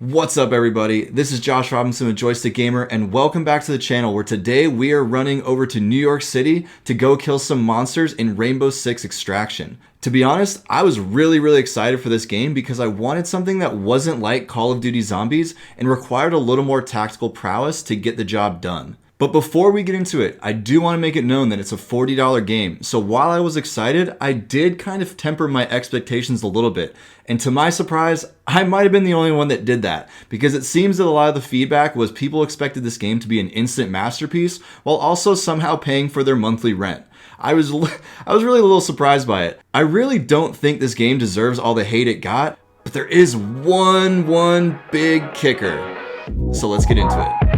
What's up everybody, this is Josh Robinson with Joystick Gamer and welcome back to the channel where today we are running over to New York City to go kill some monsters in Rainbow Six Extraction. To be honest, I was really excited for this game because I wanted something that wasn't like Call of Duty Zombies and required a little more tactical prowess to get the job done. But before we get into it, I do want to make it known that it's a $40 game, so while I was excited, I did kind of temper my expectations a little bit. And to my surprise, I might have been the only one that did that, because it seems that a lot of the feedback was people expected this game to be an instant masterpiece, while also somehow paying for their monthly rent. I was really a little surprised by it. I really don't think this game deserves all the hate it got, but there is one big kicker. So let's get into it.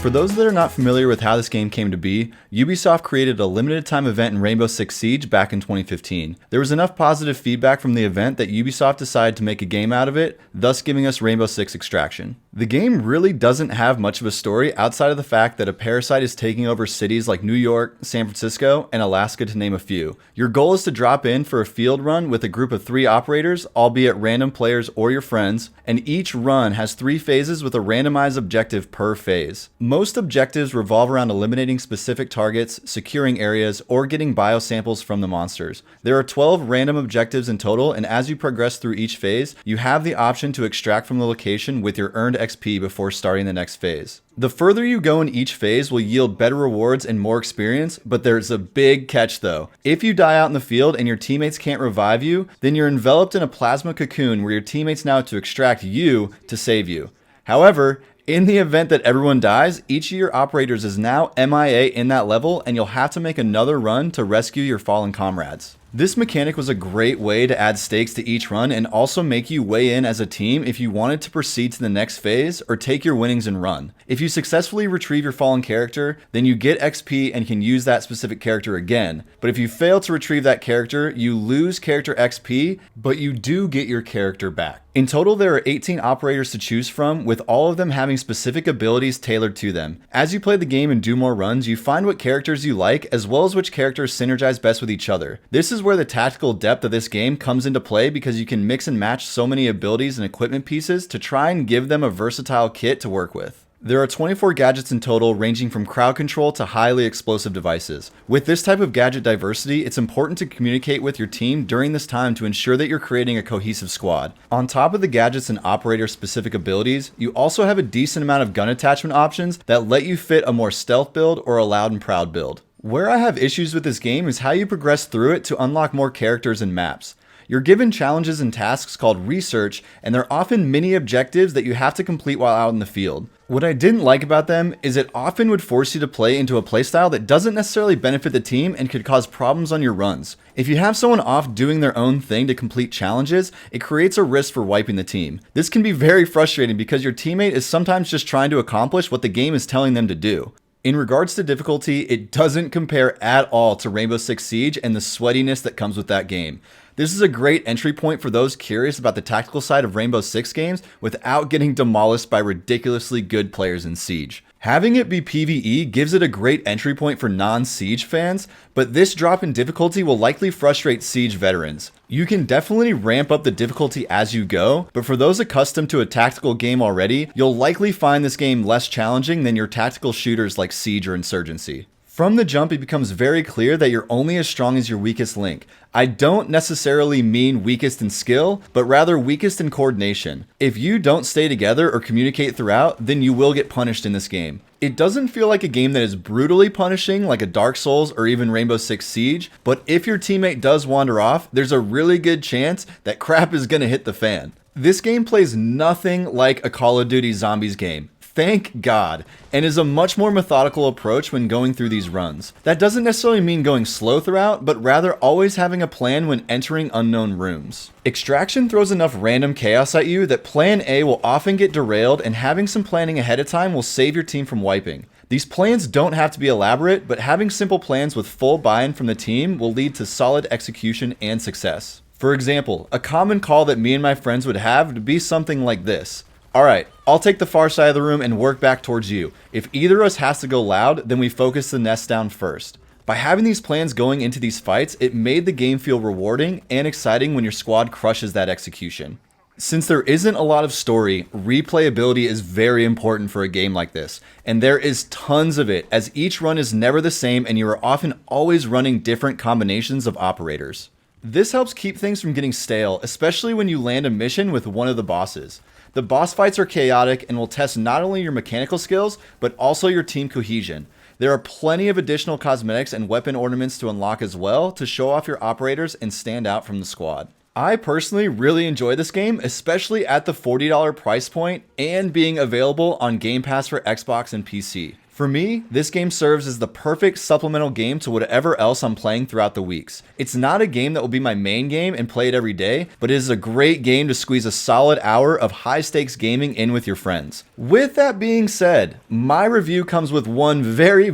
For those that are not familiar with how this game came to be, Ubisoft created a limited time event in Rainbow Six Siege back in 2015. There was enough positive feedback from the event that Ubisoft decided to make a game out of it, thus giving us Rainbow Six Extraction. The game really doesn't have much of a story outside of the fact that a parasite is taking over cities like New York, San Francisco, and Alaska to name a few. Your goal is to drop in for a field run with a group of 3 operators, albeit random players or your friends, and each run has 3 phases with a randomized objective per phase. Most objectives revolve around eliminating specific targets, securing areas, or getting biosamples from the monsters. There are 12 random objectives in total, and as you progress through each phase, you have the option to extract from the location with your earned XP before starting the next phase. The further you go in each phase will yield better rewards and more experience, but there's a big catch though. If you die out in the field and your teammates can't revive you, then you're enveloped in a plasma cocoon where your teammates now have to extract you to save you. However, in the event that everyone dies, each of your operators is now MIA in that level, and you'll have to make another run to rescue your fallen comrades. This mechanic was a great way to add stakes to each run and also make you weigh in as a team if you wanted to proceed to the next phase or take your winnings and run. If you successfully retrieve your fallen character, then you get XP and can use that specific character again. But if you fail to retrieve that character, you lose character XP, but you do get your character back. In total, there are 18 operators to choose from, with all of them having specific abilities tailored to them. As you play the game and do more runs, you find what characters you like, as well as which characters synergize best with each other. This is where the tactical depth of this game comes into play, because you can mix and match so many abilities and equipment pieces to try and give them a versatile kit to work with. There are 24 gadgets in total, ranging from crowd control to highly explosive devices. With this type of gadget diversity, it's important to communicate with your team during this time to ensure that you're creating a cohesive squad. On top of the gadgets and operator-specific abilities, you also have a decent amount of gun attachment options that let you fit a more stealth build or a loud and proud build. Where I have issues with this game is how you progress through it to unlock more characters and maps. You're given challenges and tasks called research, and they're often mini objectives that you have to complete while out in the field. What I didn't like about them is it often would force you to play into a playstyle that doesn't necessarily benefit the team and could cause problems on your runs. If you have someone off doing their own thing to complete challenges, it creates a risk for wiping the team. This can be very frustrating because your teammate is sometimes just trying to accomplish what the game is telling them to do. In regards to difficulty, it doesn't compare at all to Rainbow Six Siege and the sweatiness that comes with that game. This is a great entry point for those curious about the tactical side of Rainbow Six games without getting demolished by ridiculously good players in Siege. Having it be PvE gives it a great entry point for non-Siege fans, but this drop in difficulty will likely frustrate Siege veterans. You can definitely ramp up the difficulty as you go, but for those accustomed to a tactical game already, you'll likely find this game less challenging than your tactical shooters like Siege or Insurgency. From the jump, it becomes very clear that you're only as strong as your weakest link. I don't necessarily mean weakest in skill, but rather weakest in coordination. If you don't stay together or communicate throughout, then you will get punished in this game. It doesn't feel like a game that is brutally punishing like a Dark Souls or even Rainbow Six Siege, but if your teammate does wander off, there's a really good chance that crap is gonna hit the fan. This game plays nothing like a Call of Duty Zombies game. Thank God, and is a much more methodical approach when going through these runs. That doesn't necessarily mean going slow throughout, but rather always having a plan when entering unknown rooms. Extraction throws enough random chaos at you that plan A will often get derailed, and having some planning ahead of time will save your team from wiping. These plans don't have to be elaborate, but having simple plans with full buy-in from the team will lead to solid execution and success. For example, a common call that me and my friends would have would be something like this. Alright, I'll take the far side of the room and work back towards you. If either of us has to go loud, then we focus the nest down first. By having these plans going into these fights, it made the game feel rewarding and exciting when your squad crushes that execution. Since there isn't a lot of story, replayability is very important for a game like this, and there is tons of it, as each run is never the same and you are often always running different combinations of operators. This helps keep things from getting stale, especially when you land a mission with one of the bosses. The boss fights are chaotic and will test not only your mechanical skills, but also your team cohesion. There are plenty of additional cosmetics and weapon ornaments to unlock as well to show off your operators and stand out from the squad. I personally really enjoy this game, especially at the $40 price point and being available on Game Pass for Xbox and PC. For me, this game serves as the perfect supplemental game to whatever else I'm playing throughout the weeks. It's not a game that will be my main game and play it every day, but it is a great game to squeeze a solid hour of high stakes gaming in with your friends. With that being said, my review comes with one very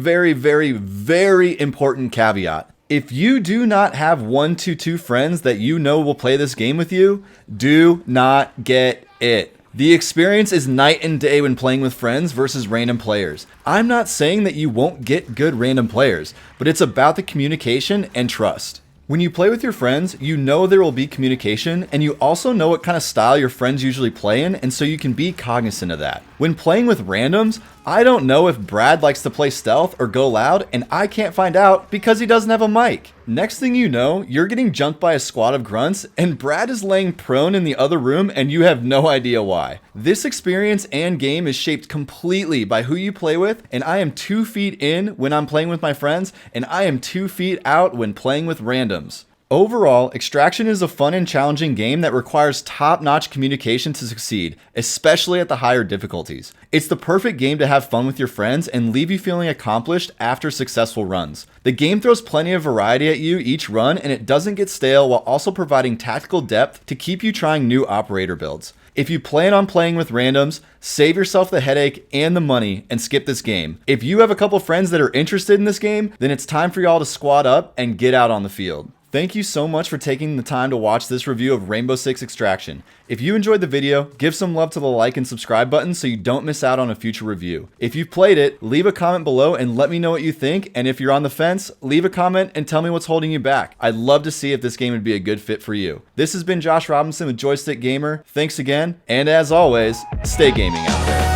important caveat. If you do not have 1 to 2 friends that you know will play this game with you, do not get it. The experience is night and day when playing with friends versus random players. I'm not saying that you won't get good random players, but it's about the communication and trust. When you play with your friends, you know there will be communication, and you also know what kind of style your friends usually play in, and so you can be cognizant of that. When playing with randoms, I don't know if Brad likes to play stealth or go loud, and I can't find out because he doesn't have a mic. Next thing you know, you're getting jumped by a squad of grunts, and Brad is laying prone in the other room, and you have no idea why. This experience and game is shaped completely by who you play with, and I am 2 feet in when I'm playing with my friends, and I am 2 feet out when playing with randoms. Overall, Extraction is a fun and challenging game that requires top-notch communication to succeed, especially at the higher difficulties. It's the perfect game to have fun with your friends and leave you feeling accomplished after successful runs. The game throws plenty of variety at you each run, and it doesn't get stale while also providing tactical depth to keep you trying new operator builds. If you plan on playing with randoms, save yourself the headache and the money and skip this game. If you have a couple friends that are interested in this game, then it's time for y'all to squad up and get out on the field. Thank you so much for taking the time to watch this review of Rainbow Six Extraction. If you enjoyed the video, give some love to the like and subscribe button so you don't miss out on a future review. If you've played it, leave a comment below and let me know what you think, and if you're on the fence, leave a comment and tell me what's holding you back. I'd love to see if this game would be a good fit for you. This has been Josh Robinson with Joystick Gamer. Thanks again, and as always, stay gaming out there.